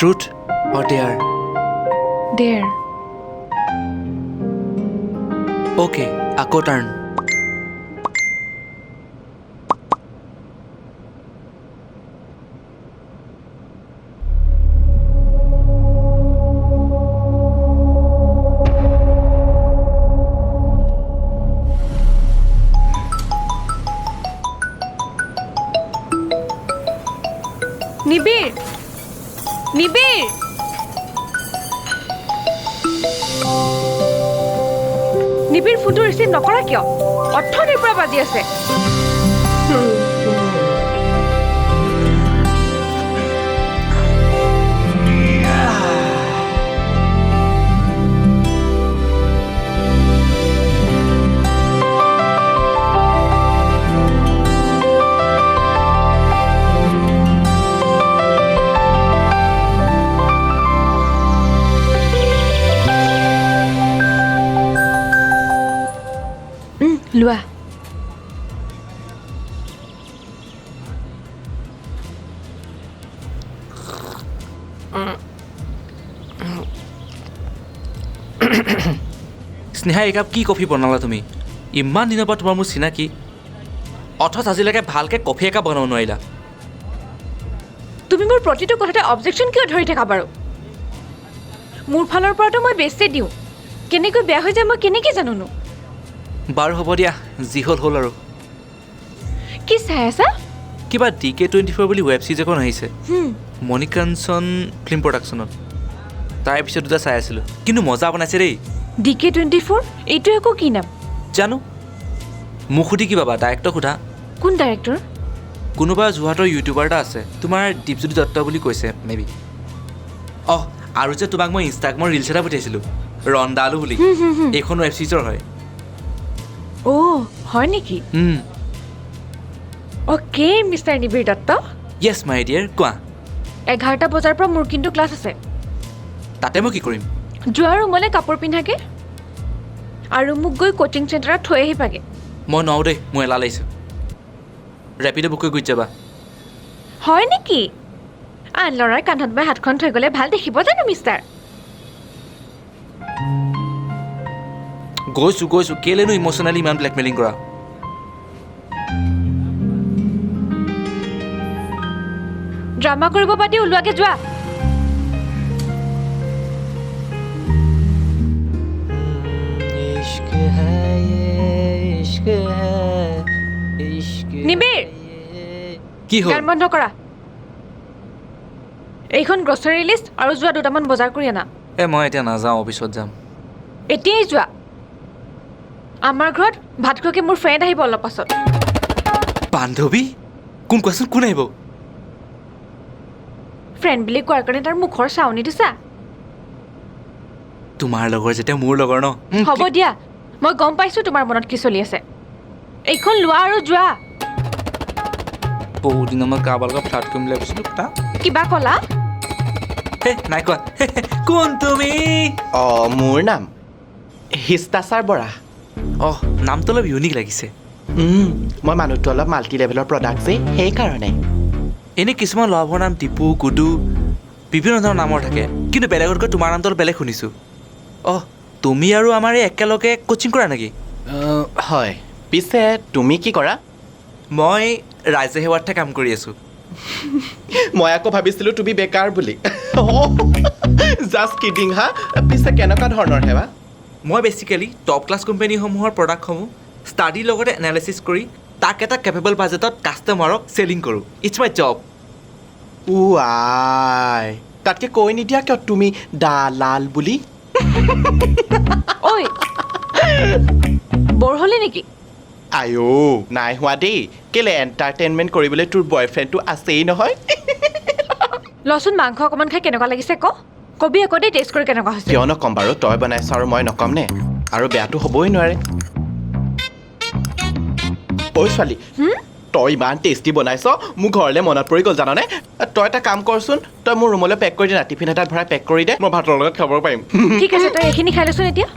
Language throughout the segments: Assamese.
Truth or dare? Dare. Okay, আকৌ turn. নিবিৰ নিবিৰ নিবিৰ ফোনটো ৰিচিভ নকৰা কিয় অৰ্থনিৰ পৰা বাজি আছে লোৱা স্নেহা একাপ কি কফি বনালা তুমি ইমান দিনৰ পৰা তোমাৰ মোৰ চিনাকি অথচ আজিলৈকে ভালকৈ কফি একাপ বনাব নোৱাৰিলা তুমি মোৰ প্ৰতিটো কথাতে অবজেকশ্যন কিয় ধৰি থাকা বাৰু মোৰ ফালৰ পৰাতো মই বেছি দিওঁ কেনেকৈ বেয়া হৈ যায় মই কেনেকৈ জানোনো বাৰু হ'ব দিয়া যি হ'ল হ'ল আৰু কি চাই আছা কিবা DK24 বুলি ৱেব ছিৰিজ এখন আহিছে মণিকাঞ্চন ফিল্ম প্ৰডাকশ্যনত তাৰ পিছত দুটা চাই আছিলোঁ কিন্তু মজা বনাইছে দেই DK24 এইটো একো কি নাম জানো মোক সুধি কি পাবা ডাইৰেক্টক সোধা কোন ডাইৰেক্টৰ কোনোবা যোৰহাটৰ ইউটিউবাৰ এটা আছে তোমাৰ দীপজ্যোতি দত্ত বুলি কৈছে মেবি আৰু যে তোমাক মই ইনষ্টাগ্ৰামৰ ৰিলছ এটা পঠিয়াইছিলোঁ ৰন্দালু বুলি এইখন ৱেব ছিৰিজৰ হয় হয় নেকি okay mister Nibir Dutta yes my dear কোৱা 11টা বজাৰ পৰা মোৰ কিন্তু ক্লাছ আছে তাতে মই কি কৰিম যোৱা ৰুমলৈ কাপোৰ পিন্ধাকে আৰু মোক গৈ কোচিং চেণ্টাৰত থৈ আহিবাগে মই নোৱাৰোঁ দেই মোৰ এলাহ লাগিছে ৰেপিডো বুক কৰি গুচি যাবা হয় নেকি আন ল'ৰাৰ কান্ধত মই হাতখন থৈ গ'লে ভাল দেখিব জানো মিষ্টাৰ গৈছোঁ কেলেনো ইম'চনেলি ইমান ব্লেকমেইলিং কৰা ড্ৰামা কৰিব পাতি ওলোৱাকে যোৱা নিবিৰ কি হ'ল গান বন্ধ কৰা এইখন গ্ৰচাৰী লিষ্ট আৰু যোৱা 2টামান বজাৰ কৰি আনা মই এতিয়া নাযাওঁ অফিচত যাম এতিয়াই যোৱা আমাৰ ঘৰত ভাত খোৱাকে মোৰ ফ্ৰেণ্ড আহিব অলপ পাছত বান্ধৱী কোন কোৱাচোন কোন আহিব ফ্ৰেণ্ড বুলি কোৱাৰ কাৰণে তাৰ মুখৰ চাউনি দিছা তোমাৰ লগৰ যেতিয়া মোৰ লগৰ ন হ'ব দিয়া মই গম পাইছোঁ তোমাৰ মনত কি চলি আছে এইখন লোৱা আৰু যোৱা বহুত দিনৰ মই কাৰোবাৰ লগত ফ্লাৰ্ট কৰিম বুলি ভাবিছিলোঁ কিবা ক'লা নাই কোৱা কোন তুমি মোৰ নাম হিষ্টাচাৰ বৰা নামটো অলপ ইউনিক লাগিছে মই মানুহটো অলপ মাল্টি লেভেলৰ প্ৰডাক্ট যে সেইকাৰণে এনেই কিছুমান ল'ৰাবোৰৰ নাম টিপু গুডু বিভিন্ন ধৰণৰ নামৰ থাকে কিন্তু বেলেগতকৈ তোমাৰ নামটো অলপ বেলেগ শুনিছোঁ তুমি আৰু আমাৰ এই একেলগে কোচিং কৰা নেকি হয় পিছে তুমি কি কৰা মই ৰাইজে সেৱাতহে কাম কৰি আছোঁ মই আকৌ ভাবিছিলোঁ তুমি বেকাৰ বুলি জাষ্ট কিডিং হা পিছে কেনেকুৱা ধৰণৰ সেৱা মই বেচিকেলি টপ ক্লাছ কোম্পানীসমূহৰ প্ৰডাক্টসমূহ ষ্টাডিৰ লগতে এনালাইচিছ কৰি তাক এটা কেপেবল বাজেটত কাষ্টমাৰক চেলিং কৰোঁ ইটছ মাই জব আই তাতকৈ কৈ নিদিয়া কিয় তুমি দালাল বুলি ঐ বৰ হ'লি নেকি আইঅ' নাই হোৱা দেই কেলে এণ্টাৰটেইনমেণ্ট কৰিবলৈ তোৰ বয়ফ্ৰেণ্ডটো আছেই নহয় লচোন মাংস অকণমান খাই কেনেকুৱা লাগিছে কবি আকৌ দেই টেষ্ট কৰি কেনেকুৱা হৈছে কিয় নক'ম বাৰু তই বনাইছ আৰু মই নক'ম নে আৰু বেয়াটো হ'বই নোৱাৰে ঐ ছোৱালী তই ইমান টেষ্টি বনাইছ মোৰ ঘৰলৈ মনত পৰি গ'ল জাননে তই এটা কাম কৰচোন তই মোৰ ৰুমলৈ পেক কৰি দে না টিফিন এটাত ভৰাই পেক কৰি দে মই ভাতৰ লগত খাব পাৰিম ঠিক আছে তই এইখিনি খাই লৈছোন এতিয়া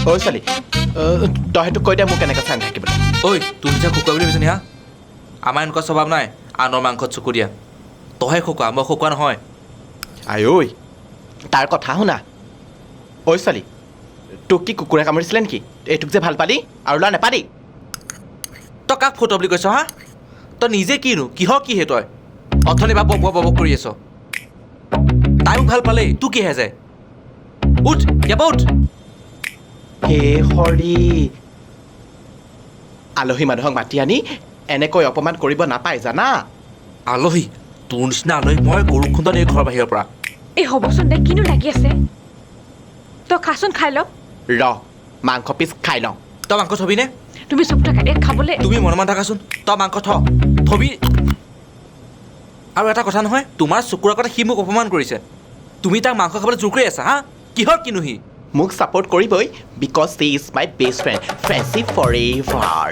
ঐ ছোৱালী তই সেইটো কৈ দে মোক কেনেকৈ চাই নাথাকিবলৈ তুমি যে কুকুৰা বুলি ভাবিছা হা আমাৰ এনেকুৱা স্বভাৱ নাই আনৰ মাংসত চকু দিয়া তইহে খকুৱা মই খকুৱা নহয় আই ঐ তাৰ কথা শুনা ঐ ছোৱালী তোক কি কুকুৰে কামুৰিছিলে নেকি এইটোক যে ভাল পালি আৰু ল'ৰা নেপালি তই কাক ফটো বুলি কৈছ হা তই নিজে কিনো কিহৰ কিহে তই অথনি বা বক বক কৰি আছ তাই মোক ভাল পালেই তোৰ কিহে যায় উঠ ইয়াৰ পৰা উঠ হে হৰি আলহী মানুহক মাতি আনি এনেকৈ অপমান কৰিব নাপায় জানা আলহী তোৰ নিচিনা আলহী মই গৰু খুন্দা এই ঘৰৰ বাহিৰৰ পৰা এই হ'বচোন দে কিনো লাগি আছে তই খাচোন খাই ল মাংস পিচ খাই লওঁ তই মাংস থবিনে তুমি চুপ থাকা দে খাবলৈ তুমি মনে থাকাচোন তই মাংস থবি আৰু এটা কথা নহয় তোমাৰ চকুৰ আগতে সি মোক অপমান কৰিছে তুমি তাক মাংস খাবলৈ জোৰ কৰি আছা হা কিহৰ কিনো সি মোক ছাপোৰ্ট কৰিবই because he is my best friend friendship forever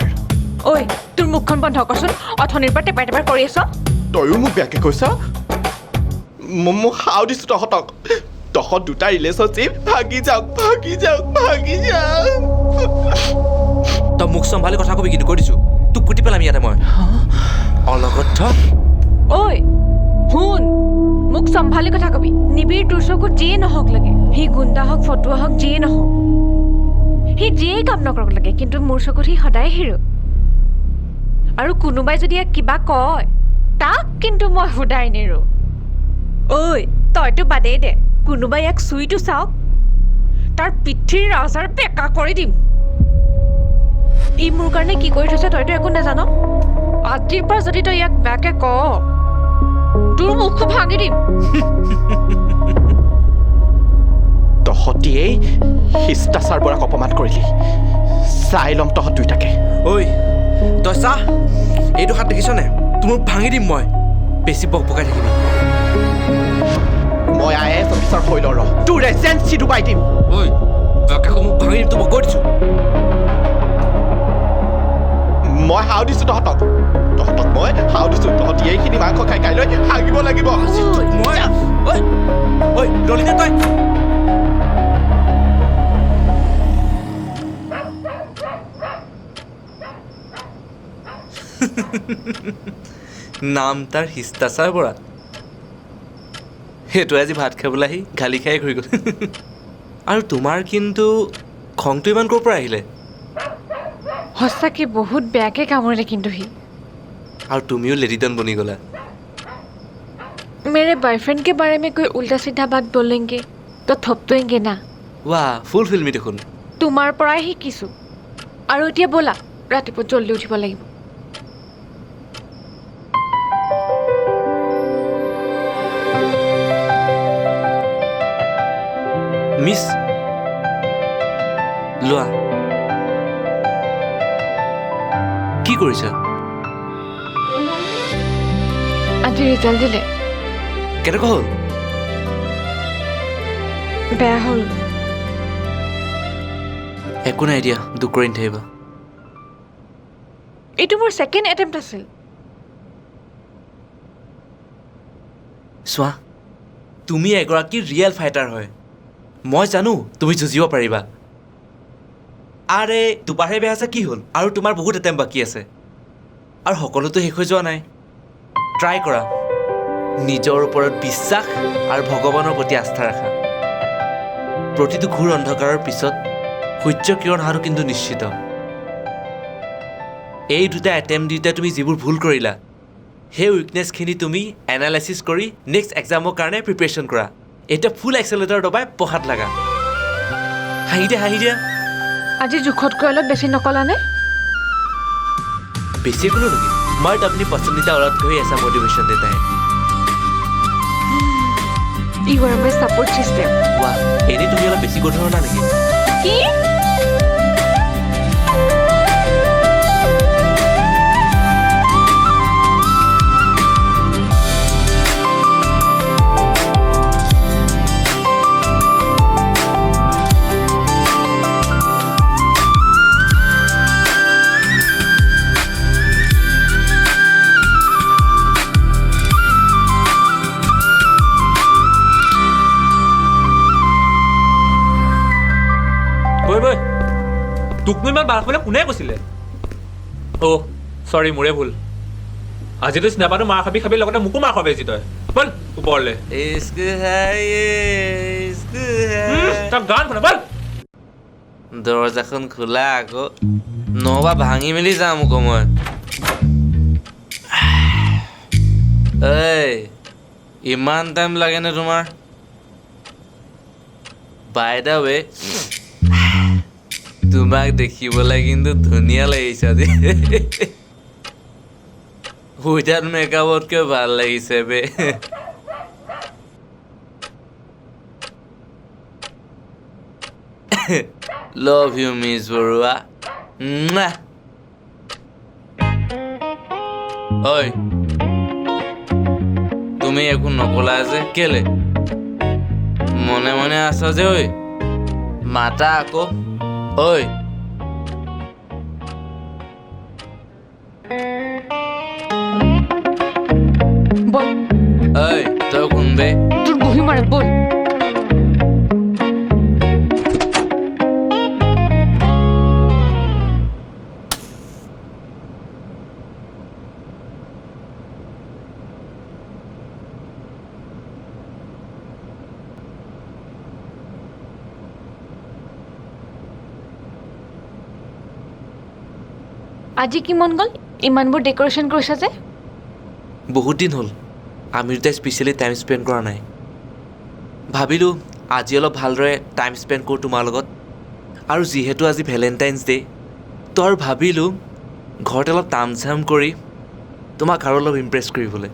ঐ তোৰ মুখখন বন্ধ কৰচোন অথনিৰ পৰা টেপাই টেপাই কৰি আছ তয়ো মোক বেয়াকৈ কৈছ মোক সাও দিছোঁ তহঁতক তহঁত দুটা ৰিলেশ্যনশ্বিপ ভাগি যাওক তই মুখ চম্ভালি কথা কবি কিন্তু কৈ দিছোঁ তোক কুটি পেলাম ইয়াতে মই অলগত ঐ শুন মোক চম্ভালি কথা কবি নিবিৰ তোৰ চকুত যিয়ে নহওক লাগে সি গুণ্ডা হওক ফটুৱা হওক যিয়ে নহওক সি যিয়েই কাম নকৰক লাগে কিন্তু মোৰ চকুত সি সদায় হিৰো আৰু কোনোবাই যদি ইয়াক কিবা কয় তাক কিন্তু মই সুদাই নেৰো ঐ তইতো বাদেই দে কোনোবাই ইয়াক চুইটো চাওক তাৰ পিঠিৰ ৰাজাৰ বেকা কৰি দিম ই মোৰ কাৰণে কি কৰি থৈছে তইতো একো নাজান আজিৰ পৰা যদি তই ইয়াক বেয়াকে ক তোৰ মুখটো ভাঙি দিম তহঁতিয়েই শিষ্টাচাৰ বৰাক অপমান কৰিলি চাই ল'ম তহঁত দুইটাকে ঐ তই চা এইটো হাত দেখিছনে তোৰ ভাঙি দিম মই বেছি বক বকাই থাকিবি মই IAS অফিচাৰ হৈ লওঁ তোৰ এজেঞ্চি ডুবাই দিম ঐ তই মোক ভাঙি দিম তোক মই কৈ দিছোঁ মই হাও দিছোঁ তহঁতক মই হাও দিছোঁ তহঁতি এইখিনি মাংস খাই কাইলৈ হাগিব লাগিব মই ঐ ৰলিনে তই নাম তাৰ শিষ্টাচাৰ বৰা সেইটো আজি ভাত খাবলৈ আহি গালি খাই ঘূৰি গ'ল আৰু তোমাৰ কিন্তু খংটো ইমান ক'ৰ পৰা আহিলে সঁচাকে বহুত বেয়াকে কামুৰিলে কিন্তু সি আৰু তুমিও লেডিডন বনি গ'লা मेरे बॉयफ्रेंड के बारे में कोई उल्टा सीधा बात बोलेंगे तो थपटोएंगे ना ৱাহ ফুল ফিল্মি দেখোন তোমাৰ পৰাই শিকিছোঁ আৰু এতিয়া ব'লা ৰাতিপুৱা জল্দি উঠিব লাগিব মিছ লোৱা কি কৰিছা আজি ৰিজাল্ট দিলে কেনেকুৱা হ'ল বেয়া হ'ল একো নাই দিয়া দুখ কৰি নাথাকিবা এইটো মোৰ ছেকেণ্ড এটেম্প্ট আছিল চোৱা তুমি এগৰাকী ৰিয়েল ফাইটাৰ হয় মই জানো তুমি যুঁজিব পাৰিবা আৰে দুবাৰহে বেয়া আছে কি হ'ল আৰু তোমাৰ বহুত এটেম্প বাকী আছে আৰু সকলোতো শেষ হৈ যোৱা নাই ট্ৰাই কৰা নিজৰ ওপৰত বিশ্বাস আৰু ভগৱানৰ প্ৰতি আস্থা ৰাখা প্ৰতিটো ঘূৰ অন্ধকাৰৰ পিছত সূৰ্য কিৰণ অহাটো কিন্তু নিশ্চিত এই দুটা এটেম্প দিওঁতে তুমি যিবোৰ ভুল কৰিলা সেই উইকনেছখিনি তুমি এনালাইচিছ কৰি নেক্সট এক্সামৰ কাৰণে প্ৰিপেৰেশ্যন কৰা এতিয়া ফুল এক্সেলেটাৰ দবাই পঢ়াত লাগা হাঁহি দিয়া আজি জোখতকৈ অলপ বেছি নকলানে বেছি ক'লো নেকি मर्द अपनी पसंदीदा औरत को ही ऐसा मोटिवेशन देता है You are my support system. वाह एने তুমি অলপ বেছি গধুৰ না নেকি কি তোক মই ইমান বাস মানে কোনে কৈছিলে অ' চৰি মোৰে ভুল আজিতো চিনেমাটো মাৰ খাবি লগতে মোকো মাৰ খাবি আজি তই বল ওপৰলে ইস্ক হাই ইস্ক হাই তই গান শুনা বল দৰজাখন খোলা আকৌ নহবা ভাঙি মেলি যাম আকৌ মই এই ইমান টাইম লাগেনে তোমাৰ বাই দা ৱে তোমাক দেখিবলৈ কিন্তু ধুনীয়া লাগিছে দেই উইদাউট মেকআপতকৈ ভাল লাগিছে বে লভ ইউ মিছ বৰুৱা ঐ তুমি একো নকলা যে কেলে মনে মনে আছা যে ঐ মাতা আকৌ ঐ বল ঐ তই কোন বে তোৰ বহি মাৰে বল আজি কি মন গ'ল ইমানবোৰ ডেক'ৰেশ্যন কৰিছা যে বহুত দিন হ'ল আমি দুটাই স্পেচিয়েলি টাইম স্পেণ্ড কৰা নাই ভাবিলোঁ আজি অলপ ভালদৰে টাইম স্পেণ্ড কৰোঁ তোমাৰ লগত আৰু যিহেতু আজি ভেলেণ্টাইন্স ডে' তো আৰু ভাবিলোঁ ঘৰতে অলপ তাম চাম কৰি তোমাক আৰু অলপ ইমপ্ৰেছ কৰিবলৈ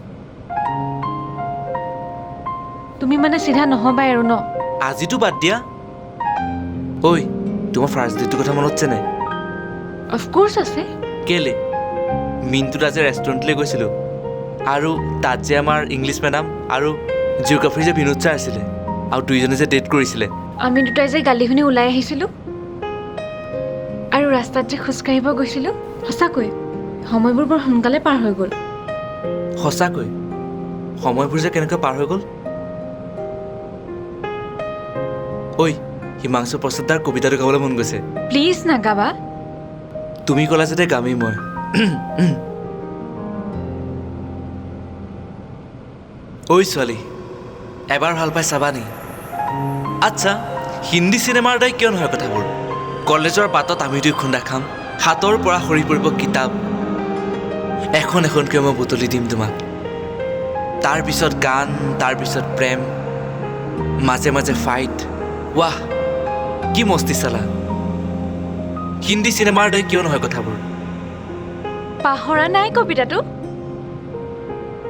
তুমি মানে চিধা নহ'বাই আৰু ন আজিতো বাদ দিয়া ঐ তোমাৰ ফাৰ্ষ্ট ডে'টোৰ কথা মনত আছে নাই অফক'ৰ্ছ আছে কেলে মিনটোত আজি ৰেষ্টুৰেণ্টলৈ গৈছিলোঁ আৰু তাত যে আমাৰ ইংলিছ মেডাম আৰু জিঅ'গ্ৰাফীৰ যে বিনোদ ছাৰ আছিলে আৰু দুইজনে যে ডেট কৰিছিলে আমি দুটাই যে গালি শুনি ওলাই আহিছিলোঁ আৰু ৰাস্তাত যে খোজকাঢ়িব গৈছিলোঁ সঁচাকৈ সময়বোৰ বৰ সোনকালে পাৰ হৈ গ'ল সঁচাকৈ সময়বোৰ যে কেনেকৈ পাৰ হৈ গ'ল ঐ হিমাংশু প্ৰসাদাৰ কবিতাটো গাবলৈ মন গৈছে প্লিজ নাগাবা তুমি ক'লা যাতে গামেই মই ঐ ছোৱালী এবাৰ ভাল পাই চাবা নি আচ্ছা হিন্দী চিনেমাৰ দৰে কিয় নহয় কথাবোৰ কলেজৰ বাটত আমি দুই খুন্দা খাম হাতৰ পৰা সৰি পৰিব কিতাপ এখন এখনকৈ মই বুটলি দিম তোমাক তাৰপিছত গান তাৰপিছত প্ৰেম মাজে মাজে ফাইট ৱাহ কি মস্তি চালা হিন্দী চিনেমাৰ দৰে কিয় নহয় কথাবোৰ পাহৰা নাই কবিতাটো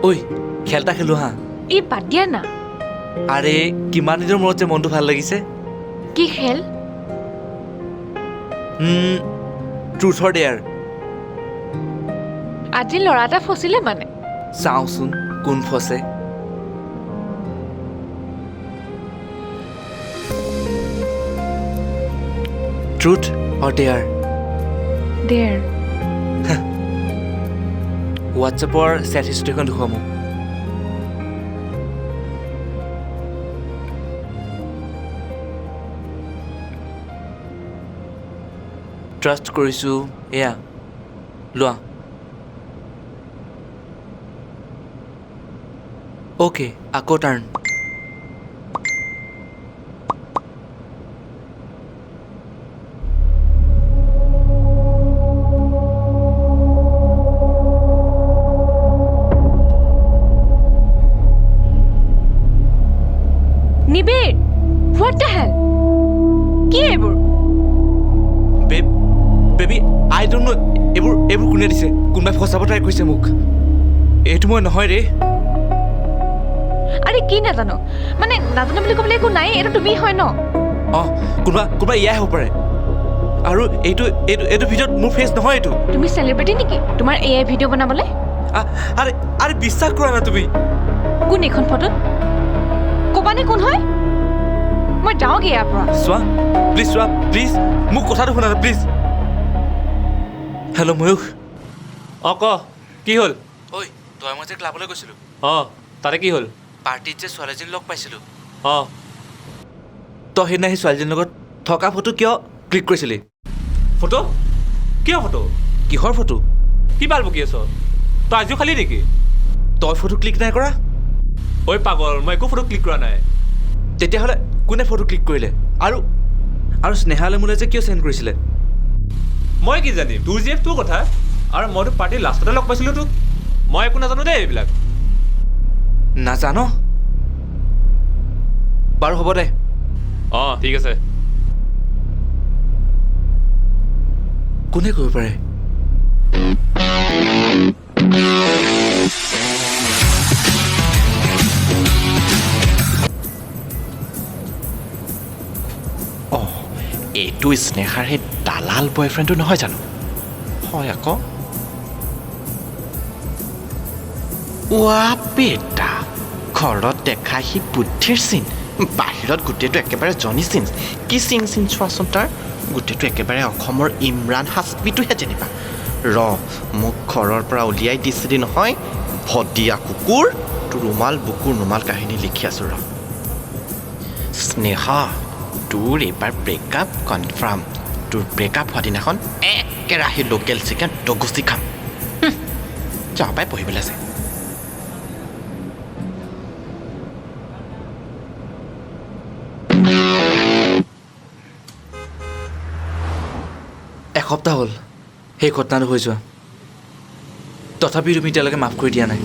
ঐ খেল এটা খেলোঁ হা ই বাদ দিয়া না আৰে কিমান দিনৰ মূৰত যে মনটো ভাল লাগিছে কি খেল ট্ৰুথ অৰ ডেয়াৰ আজি ল'ৰা এটা ফচিলে মানে চাওঁচোন কোন ফচে ট্ৰুথ অৰ ডেয়াৰ দেৰ হোৱাটছএপৰ চেট হিষ্ট্ৰীখন দেখুৱা মোক ট্ৰাষ্ট কৰিছোঁ এয়া লোৱা অ'কে আকৌ টাৰ্ণ নিবিৰ হোৱাট দ্য হেল কি এইবোৰ বেবী আই ডোণ্ট ন' এইবোৰ কোনে দিছে কোনোবাই ফচাব ট্ৰাই কৰিছে মোক এইটো মই নহয় ৰে আৰে কি নাজানো মানে নাজানো বুলি ক'বলৈ একো নাই এইটো তুমি হয় ন অঁ কোনোবা এয়াই হ'ব পাৰে আৰু এইটো ভিডিঅ'ত মোৰ ফেচ নহয় এইটো তুমি চেলিব্ৰিটি নেকি তোমাৰ এআই ভিডিঅ' বনাবলৈ আৰে বিশ্বাস কৰা না তুমি কোন এইখন ফটোত ক'বানে কোন হয় মই যাওঁগৈ ইয়াৰ পৰা চোৱা প্লিজ মোক কথাটো শুনা প্লিজ হেল্ল' ময়ূখ অঁ ক কি হ'ল ঐ তই মই যে ক্লাবলৈ গৈছিলোঁ অঁ তাতে কি হ'ল পাৰ্টিত যে ছোৱালীজনী লগ পাইছিলোঁ অঁ তই সেইদিনা সেই ছোৱালীজনীৰ লগত থকা ফটো কিয় ক্লিক কৰিছিলি ফটো কিয় ফটো কিহৰ ফটো কি বাল বকি আছ তই আজিও খালি নেকি তই ফটো ক্লিক নাই কৰা ঐ পাগল মই একো ফটো ক্লিক কৰা নাই তেতিয়াহ'লে কোনে ফটো ক্লিক কৰিলে আৰু স্নেহালে মোলৈ যে কিয় চেণ্ড কৰিছিলে মই কি জানিম তোৰ জীয়েফ তোৰ কথা আৰু মইতো পাৰ্টিৰ লাষ্টতে লগ পাইছিলোঁ তোক মই একো নাজানো দেই এইবিলাক নাজান বাৰু হ'ব দে অঁ ঠিক আছে কোনে কৰিব পাৰে এইটো স্নেহাৰ সেই দালাল বয়ফ্ৰেণ্ডটো নহয় জানো হয় আকৌ ৱা বেটা ঘৰত দেখা সি বুদ্ধিৰ চিন বাহিৰত গোটেইটো একেবাৰে জনি চিন কি চিন চোৱাচোন তাৰ গোটেইটো একেবাৰে অসমৰ ইমৰাণ হাছমিটোহে যেনিবা মোক ঘৰৰ পৰা উলিয়াই দিছিলি নহয় ভদিয়া কুকুৰ তোৰ ৰুমাল বুকুৰ ৰুমাল কাহিনী লিখি আছোঁ স্নেহা তোৰ এইবাৰ ব্ৰেকআপ কনফাৰ্ম তোৰ ব্ৰেকআপ হোৱা দিনাখন একেৰাহে লোকেল চিকেন দগুচি খাম যাওঁ পাই পঢ়িবলৈ আছে এসপ্তাহ হ'ল সেই ঘটনাটো হৈ যোৱা তথাপিও তুমি এতিয়ালৈকে মাফ কৰি দিয়া নাই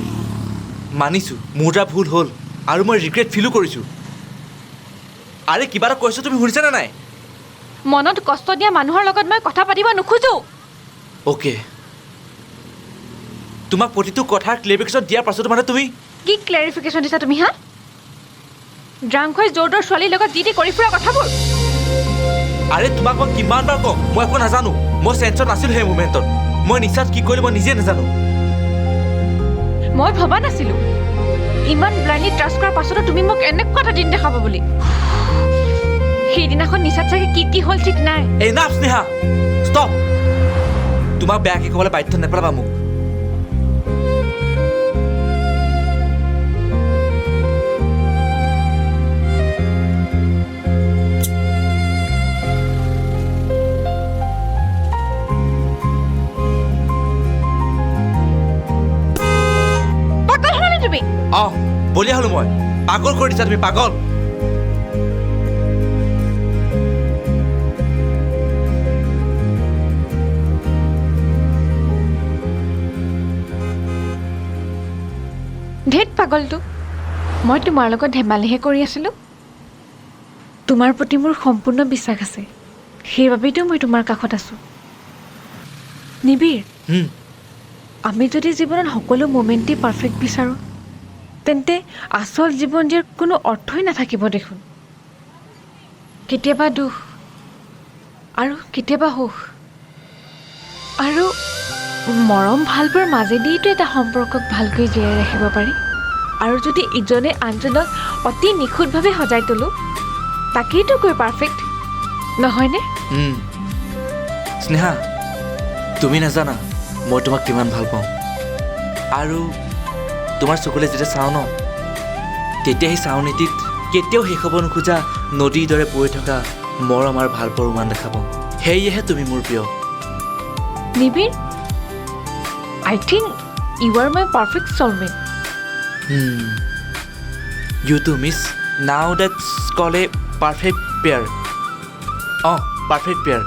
মানিছোঁ মোৰ এটা ভুল হ'ল আৰু মই ৰিগ্ৰেট ফিলো কৰিছোঁ আৰে কিবা এটা কৈছোঁ তুমি শুনিছানে নাই মনত কষ্ট দিয়া মানুহৰ লগত মই কথা পাতিব নোখোজো অ'কে তোমাক প্ৰতিটো কথাৰ ক্লেৰিফিকেশ্যন দিয়াৰ পাছতো মানে তুমি কি ক্লেৰিফিকেশ্যন দিছা তুমি হা ড্ৰাংক হৈ জোৰ দৰ ছোৱালীৰ লগত যি কৰি ফুৰা কথাবোৰ আৰে তোমাক মই কিমানবাৰ কওঁ মই একো নাজানো মই চেঞ্চত নাছিলোঁ সেই মুমেণ্টত মই নিচাত কি কৰিলোঁ মই নিজে নাজানো মই ভবা নাছিলোঁ ইমান ব্লাইণ্ডলি ট্ৰাষ্ট কৰাৰ পাছতো তুমি মোক এনেকুৱা এটা দিন দেখাব বুলি সেইদিনাখন নিচাত চাগে কি হ'ল ঠিক নাই এনাফ স্নেহা ষ্টপ তোমাক বেয়াকৈ ক'বলৈ বাধ্য নেপেলাবা মোক বলিয়া হ'লো মই পাগল কৰি দিছা তুমি পাগল ধেত পাগলটো মই তোমাৰ লগত ধেমালিহে কৰি আছিলোঁ তোমাৰ প্ৰতি মোৰ সম্পূৰ্ণ বিশ্বাস আছে সেইবাবেইতো মই তোমাৰ কাষত আছোঁ নিবিৰ আমি যদি জীৱনত সকলো মোমেণ্টেই পাৰফেক্ট বিচাৰোঁ তেন্তে আচল জীৱন দিয়াৰ কোনো অৰ্থই নাথাকিব দেখোন কেতিয়াবা দুখ আৰু কেতিয়াবা সুখ আৰু মৰম ভালপোৱাৰ মাজেদিতো এটা সম্পৰ্কক ভালকৈ জীয়াই ৰাখিব পাৰি আৰু যদি ইজনে আনজনক অতি নিখুঁতভাৱে সজাই তোলোঁ তাকেইতো কৈ পাৰফেক্ট নহয়নে স্নেহা তুমি নাজানা মই তোমাক কিমান ভাল পাওঁ আৰু তোমাৰ চকুলে যেতিয়া চাওঁ ন তেতিয়া সেই চাৱনীটিত কেতিয়াও শেষ হ'ব নোখোজা নদীৰ দৰে বৈ থকা মৰম আৰু ভালপোৱাৰ উমান দেখা পাওঁ সেয়েহে তুমি মোৰ প্ৰিয় নিবিৰ I think you are my perfect soulmate. You too, miss. Now that's called a perfect pair. Oh, perfect pair.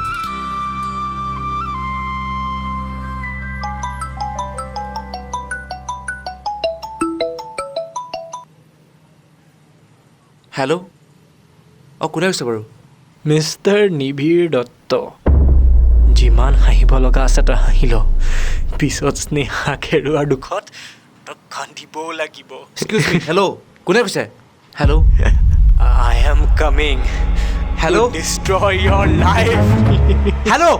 Hello? কোনে কৈছে বাৰু মিষ্টাৰ নিবিৰ দত্ত যিমান হাঁহিব লগা আছে তই হাঁহিল পিছত স্নেহা খেৰুৱাৰ দুখত তই কান্দিবও লাগিব এক্সকিউজ মি হেল্ল' কোনে কৈছে hello' I am coming hello' destroy your life hello'